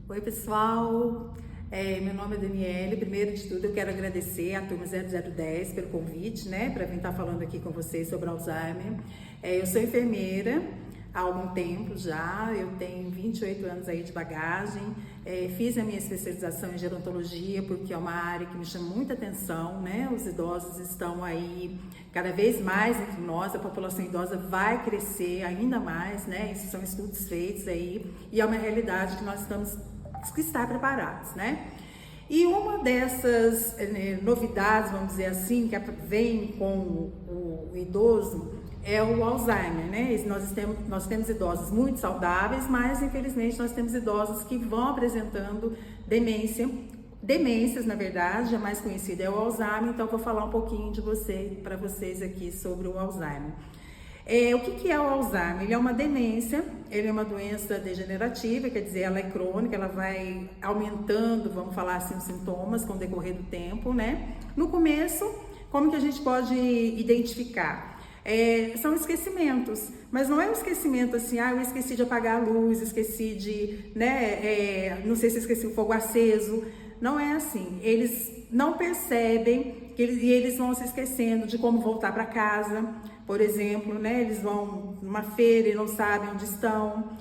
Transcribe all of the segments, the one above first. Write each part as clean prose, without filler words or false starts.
Oi, pessoal. Meu nome é Daniele. Primeiro de tudo, eu quero agradecer à turma 0010 pelo convite, para vir estar falando aqui com vocês sobre Alzheimer. Eu sou enfermeira há algum tempo já, eu tenho 28 anos aí de bagagem. Fiz a minha especialização em gerontologia porque é uma área que me chama muita atenção, Os idosos estão aí cada vez mais entre nós, a população idosa vai crescer ainda mais, Isso são estudos feitos aí e é uma realidade que nós temos que estar preparados, E uma dessas novidades, vamos dizer assim, que vem com o idoso é o Alzheimer, Nós temos idosos muito saudáveis, mas infelizmente nós temos idosos que vão apresentando demências, na verdade, a mais conhecida é o Alzheimer, então eu vou falar um pouquinho para vocês aqui sobre o Alzheimer. O que é o Alzheimer? Ele é uma demência, ele é uma doença degenerativa, quer dizer, ela é crônica, ela vai aumentando, vamos falar assim, os sintomas com o decorrer do tempo, No começo, como que a gente pode identificar? São esquecimentos, mas não é um esquecimento assim, eu esqueci de apagar a luz, esqueci de, não sei se esqueci o fogo aceso, não é assim, eles não percebem e eles vão se esquecendo de como voltar para casa, por exemplo, Eles vão numa feira e não sabem onde estão,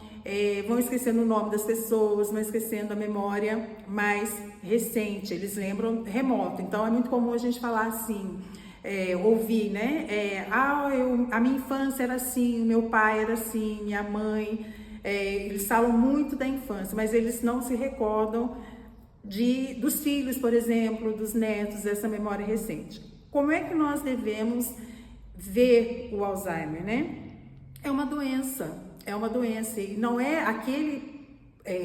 vão esquecendo o nome das pessoas, vão esquecendo a memória mais recente, eles lembram remoto, então é muito comum a gente falar assim, ouvir, a minha infância era assim, o meu pai era assim, minha mãe, eles falam muito da infância, mas eles não se recordam dos filhos, por exemplo, dos netos, essa memória recente. Como é que nós devemos ver o Alzheimer, É uma doença e não é aquele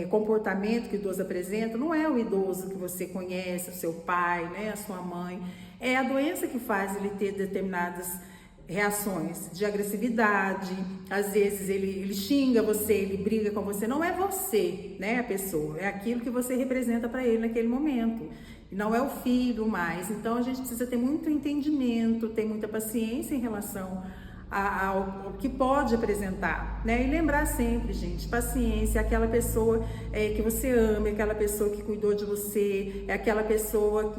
comportamento que o idoso apresenta, não é o idoso que você conhece, o seu pai, a sua mãe, é a doença que faz ele ter determinadas reações de agressividade, às vezes ele xinga você, ele briga com você, não é você, a pessoa, é aquilo que você representa para ele naquele momento, e não é o filho mais, então a gente precisa ter muito entendimento, ter muita paciência em relação ao que pode apresentar, E lembrar sempre, gente, paciência, é aquela pessoa que você ama, é aquela pessoa que cuidou de você, é aquela pessoa,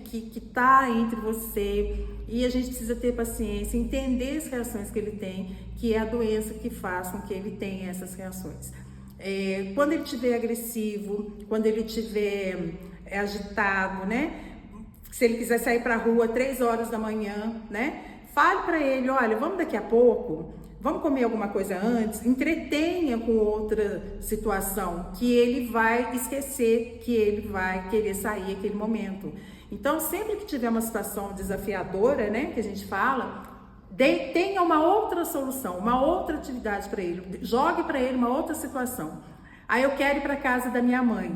que tá entre você, e a gente precisa ter paciência, entender as reações que ele tem, que é a doença que faz com que ele tenha essas reações. Quando ele estiver agressivo, quando ele estiver agitado, Se ele quiser sair para a rua 3 horas da manhã, Fale para ele, olha, vamos daqui a pouco, vamos comer alguma coisa antes, entretenha com outra situação que ele vai esquecer, que ele vai querer sair aquele momento. Então, sempre que tiver uma situação desafiadora, que a gente fala, tenha uma outra solução, uma outra atividade para ele, jogue para ele uma outra situação. Eu quero ir para casa da minha mãe.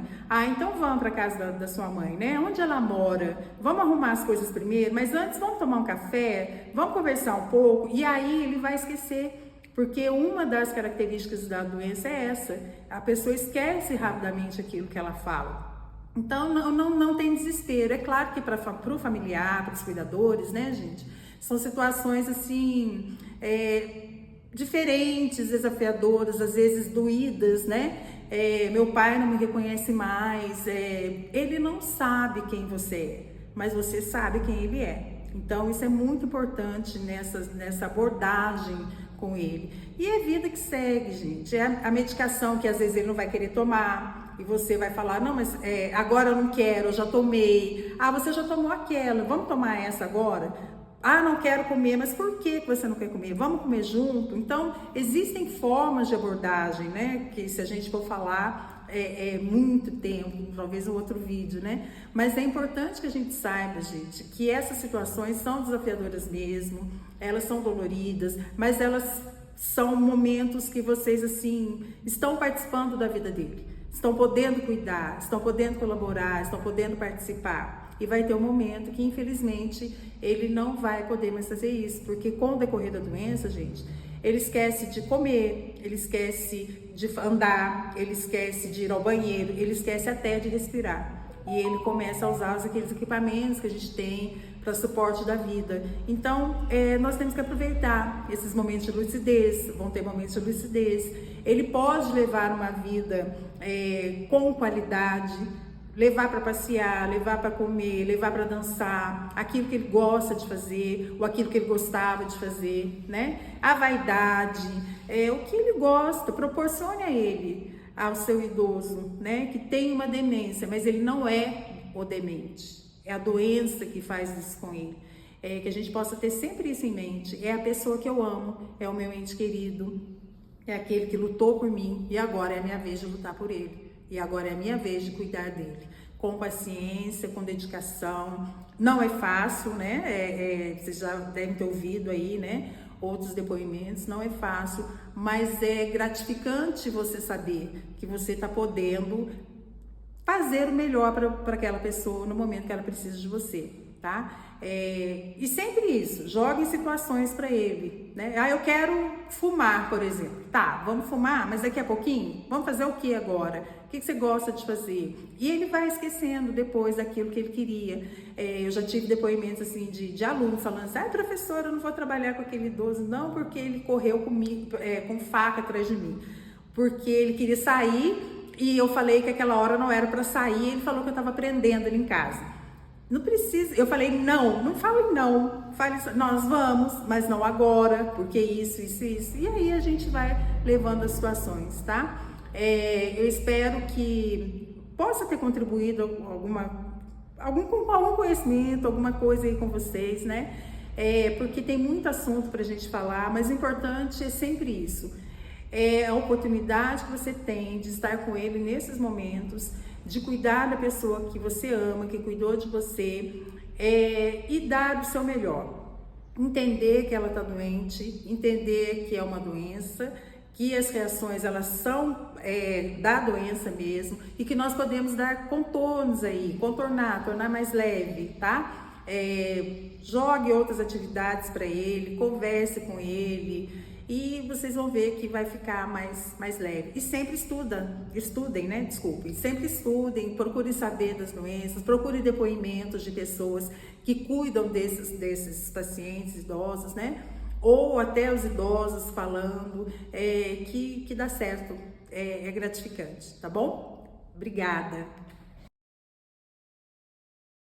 Então vamos para casa da sua mãe, Onde ela mora? Vamos arrumar as coisas primeiro, mas antes vamos tomar um café, vamos conversar um pouco, e aí ele vai esquecer, porque uma das características da doença é essa, a pessoa esquece rapidamente aquilo que ela fala. Então não tem desespero, é claro que para o familiar, para os cuidadores, gente, são situações assim, diferentes, desafiadoras, às vezes doídas, meu pai não me reconhece mais, ele não sabe quem você é, mas você sabe quem ele é. Então isso é muito importante nessa abordagem com ele. E é vida que segue, gente. É a medicação que às vezes ele não vai querer tomar e você vai falar, não, mas agora eu não quero, eu já tomei. Você já tomou aquela, vamos tomar essa agora? Não quero comer, mas por que você não quer comer? Vamos comer junto? Então, existem formas de abordagem, Que se a gente for falar, é muito tempo, talvez um outro vídeo, Mas é importante que a gente saiba, gente, que essas situações são desafiadoras mesmo, elas são doloridas, mas elas são momentos que vocês, assim, estão participando da vida dele, estão podendo cuidar, estão podendo colaborar, estão podendo participar. E vai ter um momento que, infelizmente, ele não vai poder mais fazer isso, porque com o decorrer da doença, gente, ele esquece de comer, ele esquece de andar, ele esquece de ir ao banheiro, ele esquece até de respirar. E ele começa a usar aqueles equipamentos que a gente tem para suporte da vida. Então, nós temos que aproveitar esses momentos de lucidez, vão ter momentos de lucidez. ele pode levar uma vida com qualidade, levar para passear, levar para comer, levar para dançar, aquilo que ele gosta de fazer, ou aquilo que ele gostava de fazer, né? A vaidade, o que ele gosta, proporcione a ele, ao seu idoso, né? Que tem uma demência, mas ele não é o demente, é a doença que faz isso com ele. Que a gente possa ter sempre isso em mente, é a pessoa que eu amo, é o meu ente querido, é aquele que lutou por mim e agora é a minha vez de lutar por ele. E agora é a minha vez de cuidar dele, com paciência, com dedicação. Não é fácil, né? Vocês já devem ter ouvido aí, né? Outros depoimentos, não é fácil, mas é gratificante você saber que você está podendo fazer o melhor para aquela pessoa no momento que ela precisa de você, tá? E sempre isso, jogue situações para ele, né? Eu quero fumar, por exemplo. Tá, vamos fumar, mas daqui a pouquinho, vamos fazer o que agora? O que você gosta de fazer? E ele vai esquecendo depois daquilo que ele queria. Eu já tive depoimentos assim de alunos falando assim, professora, eu não vou trabalhar com aquele idoso, não, porque ele correu comigo, com faca atrás de mim, porque ele queria sair e eu falei que aquela hora não era para sair, ele falou que eu estava prendendo ele em casa. Não precisa, eu falei, não fale não, fale, nós vamos, mas não agora, porque isso. E aí a gente vai levando as situações, tá? Eu espero que possa ter contribuído algum conhecimento, alguma coisa aí com vocês, né? Porque tem muito assunto pra gente falar, mas o importante é sempre isso. A oportunidade que você tem de estar com ele nesses momentos, de cuidar da pessoa que você ama, que cuidou de você, e dar o seu melhor. Entender que ela está doente, entender que é uma doença, que as reações elas são da doença mesmo, e que nós podemos dar contornos aí, tornar mais leve, tá? Jogue outras atividades para ele, converse com ele, e vocês vão ver que vai ficar mais leve. E sempre sempre estudem, procurem saber das doenças, procurem depoimentos de pessoas que cuidam desses pacientes idosos, né? Ou até os idosos falando, que dá certo, é gratificante, tá bom? Obrigada!